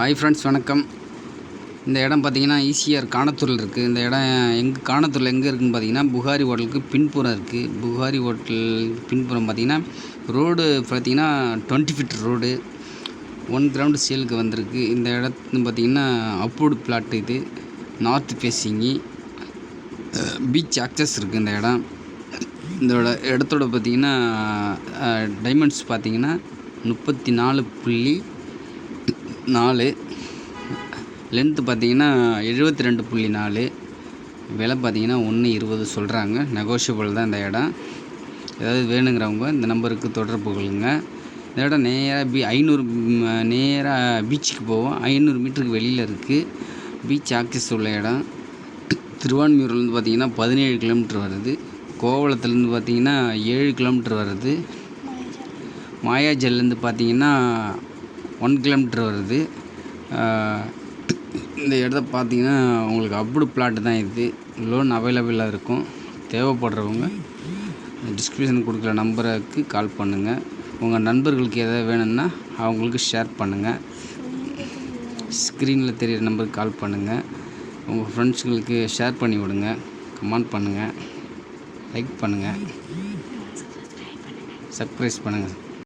Hi friends, வணக்கம். இந்த இடம் பார்த்திங்கன்னா ஈசிஆர் காணத்தூரில் இருக்குது. இந்த இடம் காணத்தூரில் எங்கே இருக்குதுன்னு பார்த்தீங்கன்னா, புகாரி ஹோட்டலுக்கு பின்புறம் இருக்குது. புகாரி ஹோட்டல் பின்புறம் பார்த்திங்கன்னா ரோடு பார்த்திங்கன்னா 20 ஃபீட் ரோடு 1 கிரவுண்டு சேலுக்கு வந்திருக்கு. இந்த இடத்துன்னு பார்த்திங்கன்னா அப்ரூவ்டு பிளாட். இது நார்த் ஃபேஸிங்கு, பீச் ஆக்சஸ் இருக்குது. இந்த இடத்தோட பார்த்திங்கன்னா டைமெண்ட்ஸ் பார்த்திங்கன்னா 34.4, லென்த்து பார்த்திங்கன்னா 72.4, விலை பார்த்திங்கன்னா 1.20 சொல்கிறாங்க. நெகோஷியபிள் தான் இந்த இடம். ஏதாவது வேணுங்கிறவங்க இந்த நம்பருக்கு தொடர்பு கொள்ளுங்க. இந்த இடம் நேராக பீச்சுக்கு போவோம். 500 மீட்டருக்கு வெளியில் இருக்குது. பீச் ஆக்சஸ் உள்ள இடம். திருவான்மியூர்லேருந்து பார்த்திங்கன்னா 17 கிலோமீட்டர் வருது. கோவளத்துலேருந்து பார்த்திங்கன்னா 7 கிலோமீட்டர் வருது. மாயாஜல்லேருந்து பார்த்திங்கன்னா 1 கிலோமீட்டர் வருது. இந்த இடத்த பார்த்திங்கன்னா உங்களுக்கு அப்ரூவ்டு பிளாட்டு தான். இது லோன் அவைலபிளாக இருக்கும். தேவைப்படுறவங்க டிஸ்கிரிப்ஷன் கொடுக்குற நம்பருக்கு கால் பண்ணுங்கள். உங்கள் நண்பர்களுக்கு எதாவது வேணும்னா அவங்களுக்கு ஷேர் பண்ணுங்கள். ஸ்க்ரீனில் தெரிகிற நம்பருக்கு கால் பண்ணுங்கள். உங்கள் ஃப்ரெண்ட்ஸுங்களுக்கு ஷேர் பண்ணி விடுங்க. கமெண்ட் பண்ணுங்கள், லைக் பண்ணுங்கள், சப்ஸ்கிரைப் பண்ணுங்கள்.